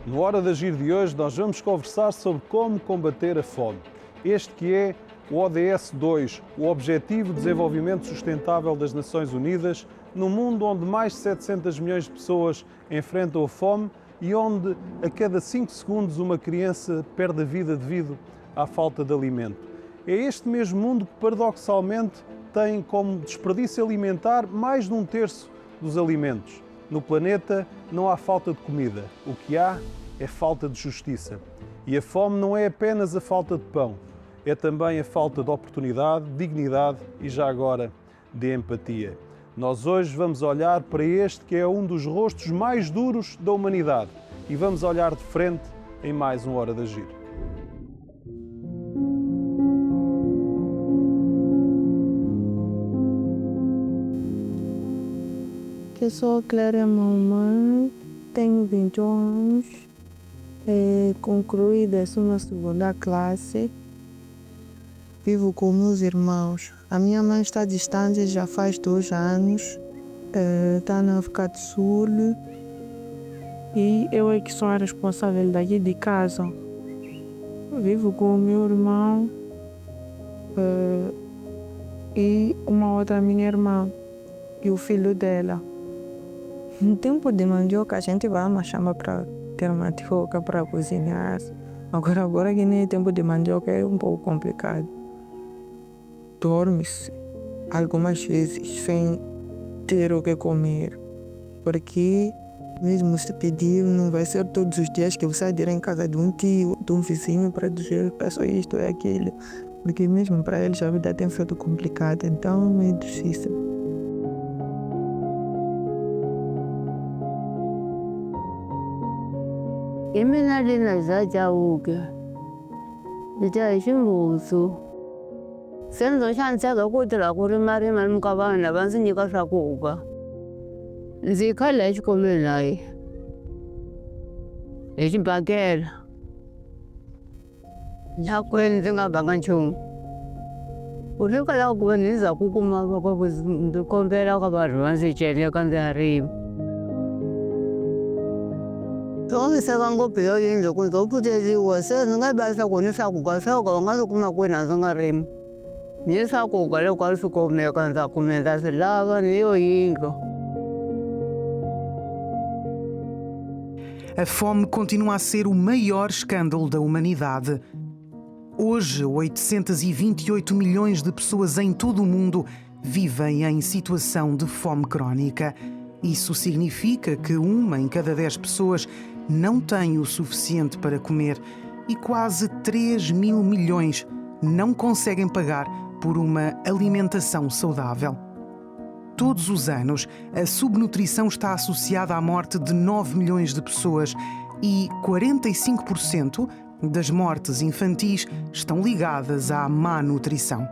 No Hora de Agir de hoje nós vamos conversar sobre como combater a fome. Este que é o ODS 2, o Objetivo de Desenvolvimento Sustentável das Nações Unidas, num mundo onde mais de 700 milhões de pessoas enfrentam a fome e onde a cada 5 segundos uma criança perde a vida devido à falta de alimento. É este mesmo mundo que, paradoxalmente, tem como desperdício alimentar mais de 1/3 dos alimentos. No planeta não há falta de comida, o que há é falta de justiça. E a fome não é apenas a falta de pão, é também a falta de oportunidade, dignidade e, já agora, de empatia. Nós hoje vamos olhar para este que é um dos rostos mais duros da humanidade e vamos olhar de frente em mais um Hora de Agir. Eu sou Clara Mamãe, tenho 21 anos, concluí 12ª classe, vivo com meus irmãos. A minha mãe está distante já faz 2 anos, está na África do Sul e eu é que sou a responsável daqui de casa. Vivo com o meu irmão e uma outra minha irmã e o filho dela. No tempo de mandioca, a gente vai a uma chama para ter mandioca para cozinhar. Agora que nem tempo de mandioca é um pouco complicado. Dorme-se algumas vezes sem ter o que comer. Porque mesmo se pedir, não vai ser todos os dias que você vai ir em casa de um tio, de um vizinho para dizer peço isto e aquilo. Porque mesmo para eles a vida tem sido complicada, então é difícil. Imina lina zajauga, zajashimbuzu. Senzo shantseka kutila kuri marima mukavana vansi nyika swakudya. Ndzi khale exikolweni layi hi xibakela. Lakwini ndzi nga banga nchumu. Ku hikokwalaho ku va ndzi za ku kuma ndzi kombela ka vanhu va ndzi celeka ndzi ya rima. Ngiseka ngopfu hi yindlu ku ndzo pfuteriwa se ndzi nga va leswaku ni swakudya swo ka u nga swi kuma kwini a ndzi nga rimi. Ni swakudya loko a swi kumeka ndza kumela swi lava ni yo yindlu. A fome continua a ser o maior escândalo da humanidade. Hoje, 828 milhões de pessoas em todo o mundo vivem em situação de fome crónica. Isso significa que 1 em cada 10 pessoas não tem o suficiente para comer e quase 3 mil milhões não conseguem pagar por uma alimentação saudável. Todos os anos, a subnutrição está associada à morte de 9 milhões de pessoas e 45% das mortes infantis estão ligadas à má nutrição.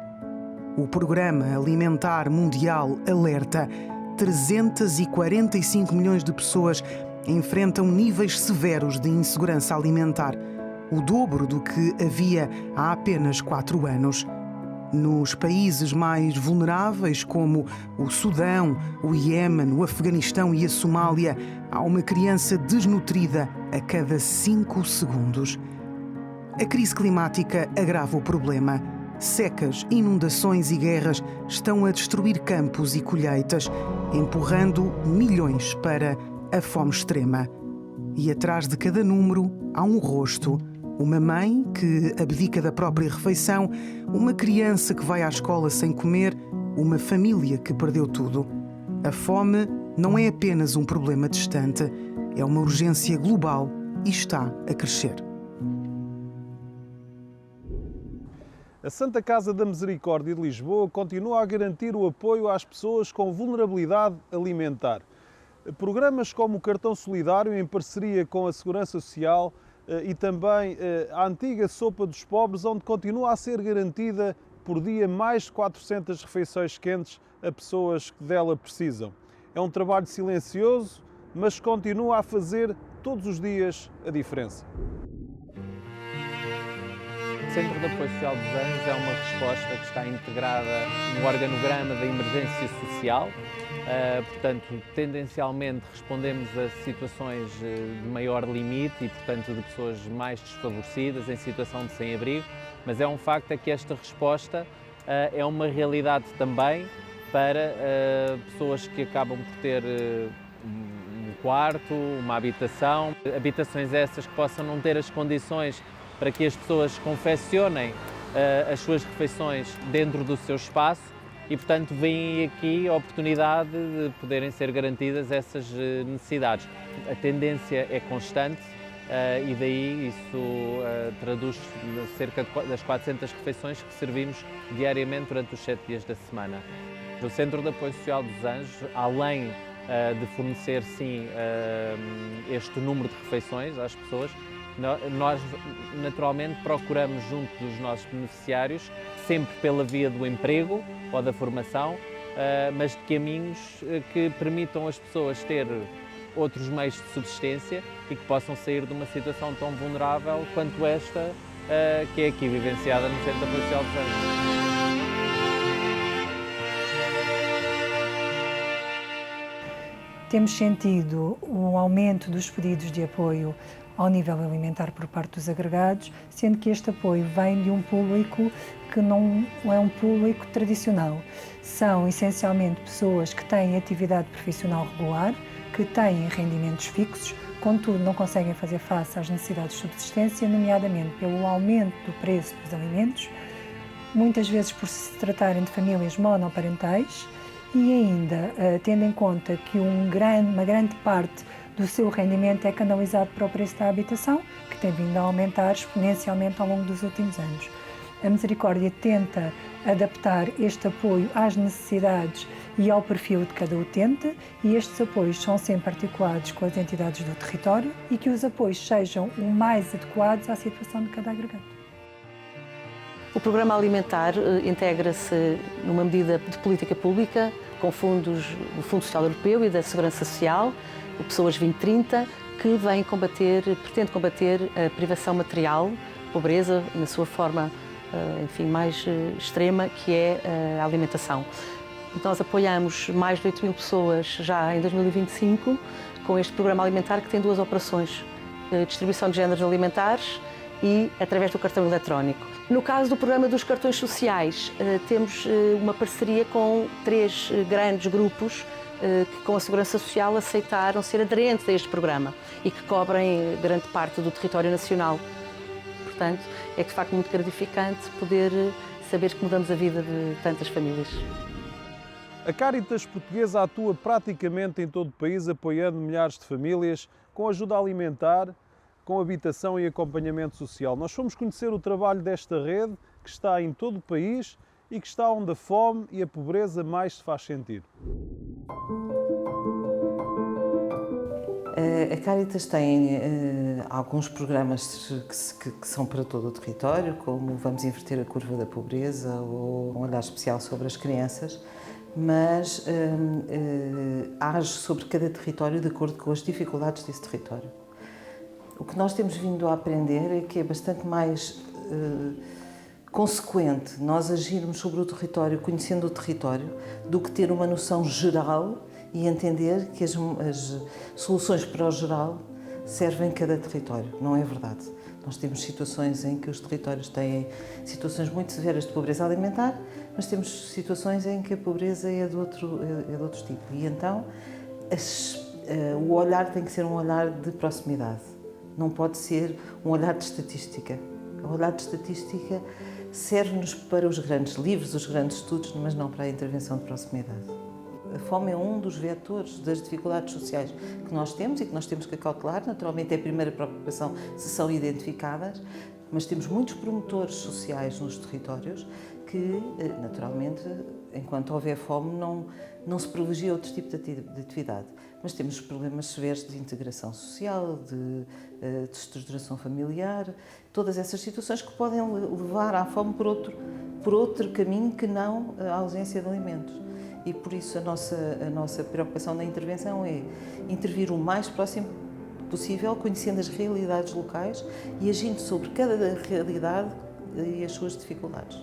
O Programa Alimentar Mundial alerta: 345 milhões de pessoas enfrentam níveis severos de insegurança alimentar, o dobro do que havia há apenas 4 anos. Nos países mais vulneráveis, como o Sudão, o Iêmen, o Afeganistão e a Somália, há uma criança desnutrida a cada 5 segundos. A crise climática agrava o problema. Secas, inundações e guerras estão a destruir campos e colheitas, empurrando milhões para a fome extrema. E atrás de cada número há um rosto. Uma mãe que abdica da própria refeição, uma criança que vai à escola sem comer, uma família que perdeu tudo. A fome não é apenas um problema distante, é uma urgência global e está a crescer. A Santa Casa da Misericórdia de Lisboa continua a garantir o apoio às pessoas com vulnerabilidade alimentar. Programas como o Cartão Solidário, em parceria com a Segurança Social, e também a antiga Sopa dos Pobres, onde continua a ser garantida por dia mais de 400 refeições quentes a pessoas que dela precisam. É um trabalho silencioso, mas continua a fazer todos os dias a diferença. O Centro de Apoio Social dos Anjos é uma resposta que está integrada no organograma da emergência social. Portanto, tendencialmente respondemos a situações de maior limite e, portanto, de pessoas mais desfavorecidas, em situação de sem-abrigo, mas é um facto que esta resposta é uma realidade também para pessoas que acabam por ter um quarto, uma habitação, habitações essas que possam não ter as condições para que as pessoas confeccionem as suas refeições dentro do seu espaço e, portanto, vem aqui a oportunidade de poderem ser garantidas essas necessidades. A tendência é constante e daí isso traduz cerca das 400 refeições que servimos diariamente durante os 7 dias da semana. O Centro de Apoio Social dos Anjos, além de fornecer, sim, este número de refeições às pessoas, nós naturalmente procuramos junto dos nossos beneficiários, sempre pela via do emprego ou da formação, mas de caminhos que permitam às pessoas ter outros meios de subsistência e que possam sair de uma situação tão vulnerável quanto esta que é aqui vivenciada no Centro de Apoio Social dos Anjos. Temos sentido o aumento dos pedidos de apoio ao nível alimentar por parte dos agregados, sendo que este apoio vem de um público que não é um público tradicional. São essencialmente pessoas que têm atividade profissional regular, que têm rendimentos fixos, contudo não conseguem fazer face às necessidades de subsistência, nomeadamente pelo aumento do preço dos alimentos, muitas vezes por se tratarem de famílias monoparentais, e ainda tendo em conta que uma grande parte do seu rendimento é canalizado para o preço da habitação, que tem vindo a aumentar exponencialmente ao longo dos últimos anos. A Misericórdia tenta adaptar este apoio às necessidades e ao perfil de cada utente, e estes apoios são sempre articulados com as entidades do território e que os apoios sejam o mais adequados à situação de cada agregado. O programa alimentar integra-se numa medida de política pública com fundos do Fundo Social Europeu e da Segurança Social, o Pessoas 2030, que pretende combater a privação material, pobreza na sua forma mais extrema, que é a alimentação. Nós apoiamos mais de 8 mil pessoas já em 2025 com este programa alimentar, que tem 2 operações: distribuição de géneros alimentares e através do cartão eletrónico. No caso do programa dos cartões sociais, temos uma parceria com 3 grandes grupos que, com a Segurança Social, aceitaram ser aderentes a este programa e que cobrem grande parte do território nacional. Portanto, é de facto muito gratificante poder saber que mudamos a vida de tantas famílias. A Cáritas Portuguesa atua praticamente em todo o país, apoiando milhares de famílias com ajuda alimentar, com habitação e acompanhamento social. Nós fomos conhecer o trabalho desta rede, que está em todo o país e que está onde a fome e a pobreza mais se faz sentir. A Cáritas tem alguns programas que são para todo o território, como Vamos Inverter a Curva da Pobreza ou um olhar especial sobre as crianças, mas age sobre cada território de acordo com as dificuldades desse território. O que nós temos vindo a aprender é que é bastante mais consequente nós agirmos sobre o território, conhecendo o território, do que ter uma noção geral e entender que as soluções para o geral servem em cada território. Não é verdade. Nós temos situações em que os territórios têm situações muito severas de pobreza alimentar, mas temos situações em que a pobreza é de outro tipo. E então o olhar tem que ser um olhar de proximidade. Não pode ser um olhar de estatística. O olhar de estatística serve-nos para os grandes livros, os grandes estudos, mas não para a intervenção de proximidade. A fome é um dos vetores das dificuldades sociais que nós temos e que nós temos que acautelar. Naturalmente é a primeira preocupação se são identificadas, mas temos muitos promotores sociais nos territórios que, naturalmente, enquanto houver fome, não se privilegia outro tipo de atividade. Mas temos problemas severos de integração social, de estruturação familiar, todas essas situações que podem levar à fome por outro caminho que não a ausência de alimentos. E por isso a nossa preocupação na intervenção é intervir o mais próximo possível, conhecendo as realidades locais e agindo sobre cada realidade e as suas dificuldades.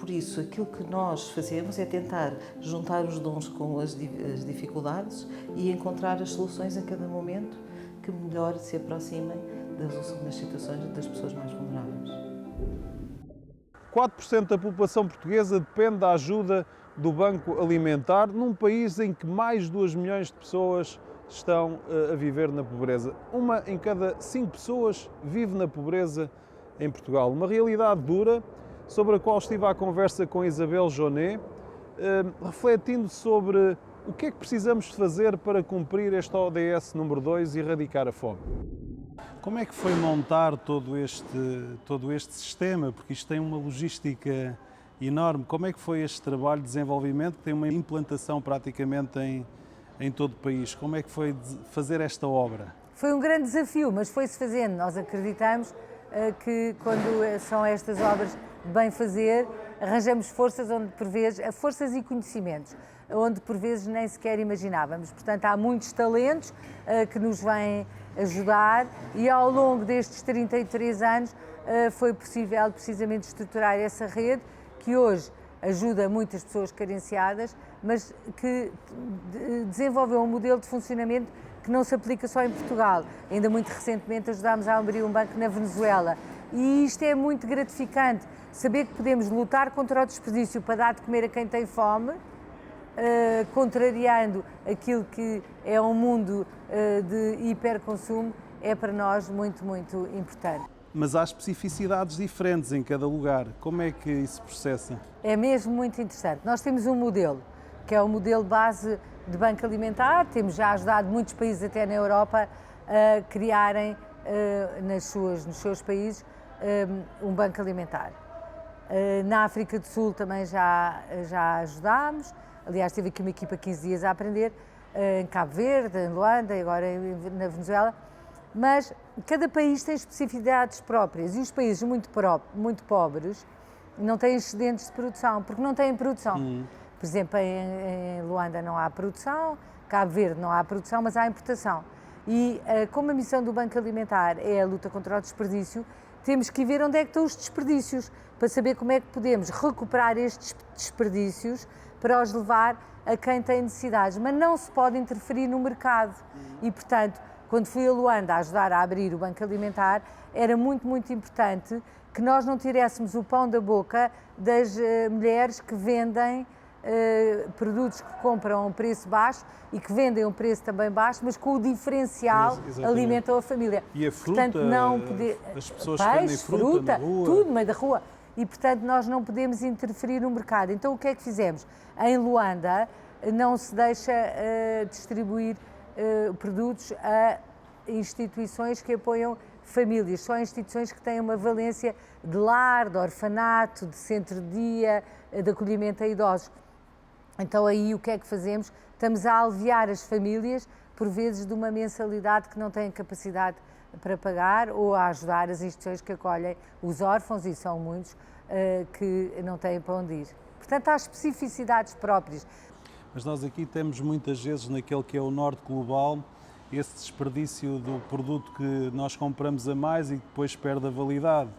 por isso, aquilo que nós fazemos é tentar juntar os dons com as dificuldades e encontrar as soluções a cada momento que melhor se aproximem da resolução das situações das pessoas mais vulneráveis. 4% da população portuguesa depende da ajuda do Banco Alimentar, num país em que mais de 2 milhões de pessoas estão a viver na pobreza. 1 em cada 5 pessoas vive na pobreza em Portugal. Uma realidade dura, sobre a qual estive à conversa com Isabel Jonet, refletindo sobre o que é que precisamos de fazer para cumprir este ODS número 2 e erradicar a fome. Como é que foi montar todo este sistema? Porque isto tem uma logística enorme. Como é que foi este trabalho de desenvolvimento, que tem uma implantação praticamente em todo o país? Como é que foi fazer esta obra? Foi um grande desafio, mas foi-se fazendo. Nós acreditamos que quando são estas obras de bem fazer, arranjamos forças onde por vezes, forças e conhecimentos, onde por vezes nem sequer imaginávamos. Portanto, há muitos talentos que nos vêm ajudar e ao longo destes 33 anos foi possível precisamente estruturar essa rede que hoje ajuda muitas pessoas carenciadas, mas que desenvolveu um modelo de funcionamento que não se aplica só em Portugal. Ainda muito recentemente ajudámos a abrir um banco na Venezuela. E isto é muito gratificante, saber que podemos lutar contra o desperdício para dar de comer a quem tem fome, contrariando aquilo que é um mundo de hiperconsumo, é para nós muito, muito importante. Mas há especificidades diferentes em cada lugar. Como é que isso se processa? É mesmo muito interessante. Nós temos um modelo, que é o modelo base de banco alimentar. Temos já ajudado muitos países, até na Europa, a criarem nos seus países um banco alimentar. Na África do Sul também já ajudámos. Aliás, tive aqui uma equipa 15 dias a aprender, em Cabo Verde, em Luanda e agora na Venezuela. Mas cada país tem especificidades próprias e os países muito pobres não têm excedentes de produção, porque não têm produção. Por exemplo, em Luanda não há produção, Cabo Verde não há produção, mas há importação. E como a missão do Banco Alimentar é a luta contra o desperdício, temos que ver onde é que estão os desperdícios, para saber como é que podemos recuperar estes desperdícios para os levar a quem tem necessidades. Mas não se pode interferir no mercado. E, portanto, quando fui a Luanda a ajudar a abrir o Banco Alimentar, era muito, muito importante que nós não tiréssemos o pão da boca das mulheres que vendem produtos que compram a um preço baixo e que vendem a um preço também baixo, mas com o diferencial alimentam a família. E a fruta, portanto, não poder... as pessoas que vendem fruta na rua. Tudo no meio da rua. E, portanto, nós não podemos interferir no mercado. Então, o que é que fizemos? Em Luanda, não se deixa distribuir produtos a instituições que apoiam famílias, só instituições que têm uma valência de lar, de orfanato, de centro-dia, de acolhimento a idosos. Então aí o que é que fazemos? Estamos a aliviar as famílias, por vezes, de uma mensalidade que não têm capacidade para pagar, ou a ajudar as instituições que acolhem os órfãos, e são muitos, que não têm para onde ir. Portanto, há especificidades próprias. Mas nós aqui temos muitas vezes, naquele que é o norte global, esse desperdício do produto que nós compramos a mais e depois perde a validade.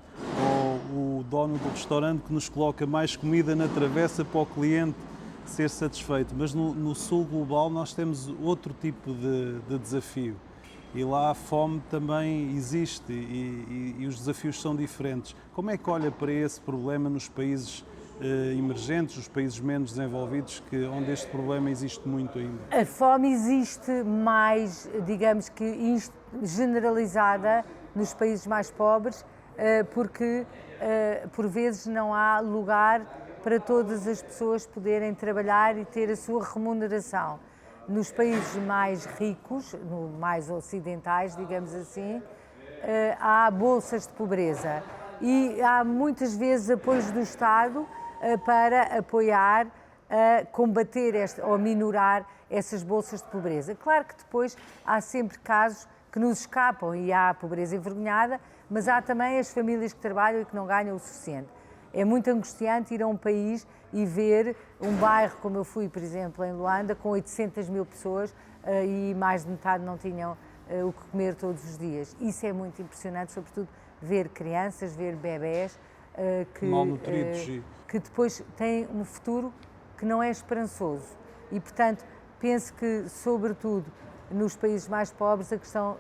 Ou o dono do restaurante que nos coloca mais comida na travessa para o cliente ser satisfeito. Mas no sul global nós temos outro tipo de desafio. E lá a fome também existe e os desafios são diferentes. Como é que olha para esse problema nos países emergentes, os países menos desenvolvidos, onde este problema existe muito ainda? A fome existe mais, digamos que generalizada nos países mais pobres, porque por vezes não há lugar para todas as pessoas poderem trabalhar e ter a sua remuneração. Nos países mais ricos, mais ocidentais, digamos assim, há bolsas de pobreza e há muitas vezes apoios do Estado para apoiar, combater ou minorar essas bolsas de pobreza. Claro que depois há sempre casos que nos escapam e há a pobreza envergonhada, mas há também as famílias que trabalham e que não ganham o suficiente. É muito angustiante ir a um país e ver um bairro, como eu fui, por exemplo, em Luanda, com 800 mil pessoas e mais de metade não tinham o que comer todos os dias. Isso é muito impressionante, sobretudo ver crianças, ver bebés que... malnutridos que depois têm um futuro que não é esperançoso. E, portanto, penso que, sobretudo, nos países mais pobres, a questão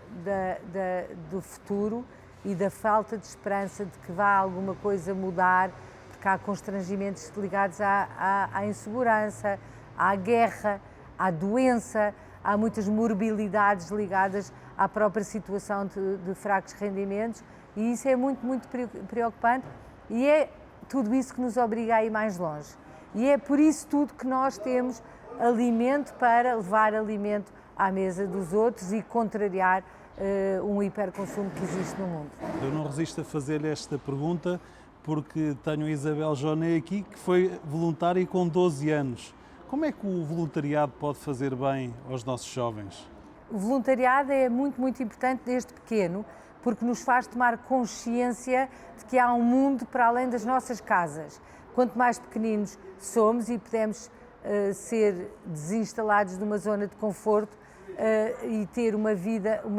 do futuro e da falta de esperança de que vá alguma coisa mudar, porque há constrangimentos ligados à insegurança, à guerra, à doença, há muitas morbilidades ligadas à própria situação de fracos rendimentos, e isso é muito, muito preocupante, e é tudo isso que nos obriga a ir mais longe. E é por isso tudo que nós temos alimento para levar alimento à mesa dos outros e contrariar um hiperconsumo que existe no mundo. Eu não resisto a fazer-lhe esta pergunta porque tenho a Isabel Joné aqui, que foi voluntária com 12 anos. Como é que o voluntariado pode fazer bem aos nossos jovens? O voluntariado é muito, muito importante desde pequeno, porque nos faz tomar consciência de que há um mundo para além das nossas casas. Quanto mais pequeninos somos e podemos ser desinstalados de uma zona de conforto e ter uma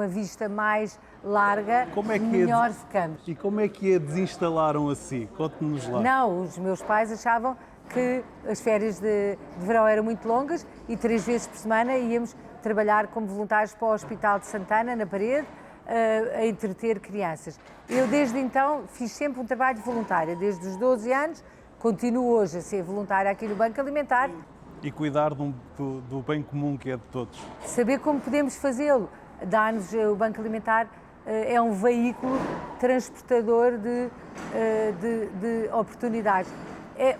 vista mais larga, melhor ficamos. E como é que a desinstalaram assim? Conte-nos lá. Não, os meus pais achavam que as férias de verão eram muito longas e 3 vezes por semana íamos trabalhar como voluntários para o Hospital de Santana, na Parede, a entreter crianças. Eu, desde então, fiz sempre um trabalho voluntário. Desde os 12 anos, continuo hoje a ser voluntária aqui no Banco Alimentar. E cuidar do bem comum que é de todos. Saber como podemos fazê-lo. Dá-nos o Banco Alimentar, é um veículo transportador de oportunidades.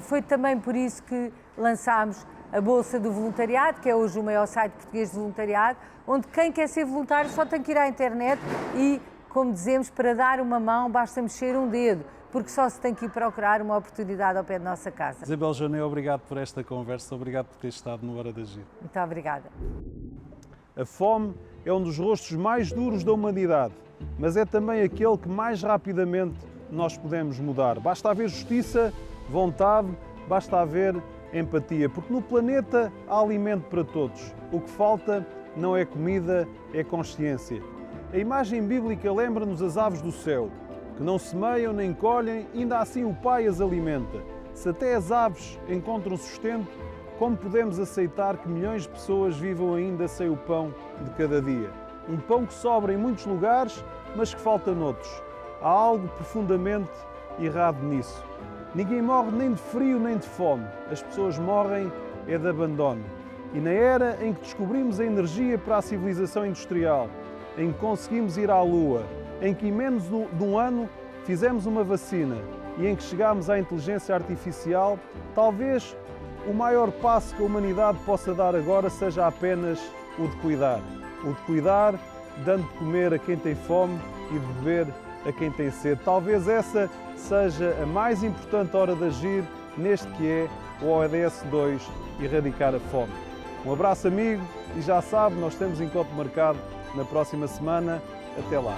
Foi também por isso que lançámos a Bolsa do Voluntariado, que é hoje o maior site português de voluntariado, onde quem quer ser voluntário só tem que ir à internet e, como dizemos, para dar uma mão basta mexer um dedo, porque só se tem que ir procurar uma oportunidade ao pé da nossa casa. Isabel Joné, obrigado por esta conversa, obrigado por ter estado no Hora de Agir. Muito obrigada. A fome é um dos rostos mais duros da humanidade, mas é também aquele que mais rapidamente nós podemos mudar. Basta haver justiça, vontade, basta haver empatia, porque no planeta há alimento para todos. O que falta não é comida, é consciência. A imagem bíblica lembra-nos as aves do céu, que não semeiam nem colhem, ainda assim o Pai as alimenta. Se até as aves encontram sustento, como podemos aceitar que milhões de pessoas vivam ainda sem o pão de cada dia? Um pão que sobra em muitos lugares, mas que falta noutros. Há algo profundamente errado nisso. Ninguém morre nem de frio nem de fome. As pessoas morrem é de abandono. E na era em que descobrimos a energia para a civilização industrial, em que conseguimos ir à Lua, em que em menos de um ano fizemos uma vacina e em que chegámos à inteligência artificial, talvez o maior passo que a humanidade possa dar agora seja apenas o de cuidar. O de cuidar, dando de comer a quem tem fome e de beber a quem tem sede. Talvez essa seja a mais importante hora de agir neste que é o ODS 2, erradicar a fome. Um abraço, amigo, e já sabe, nós temos encontro marcado na próxima semana. Até lá.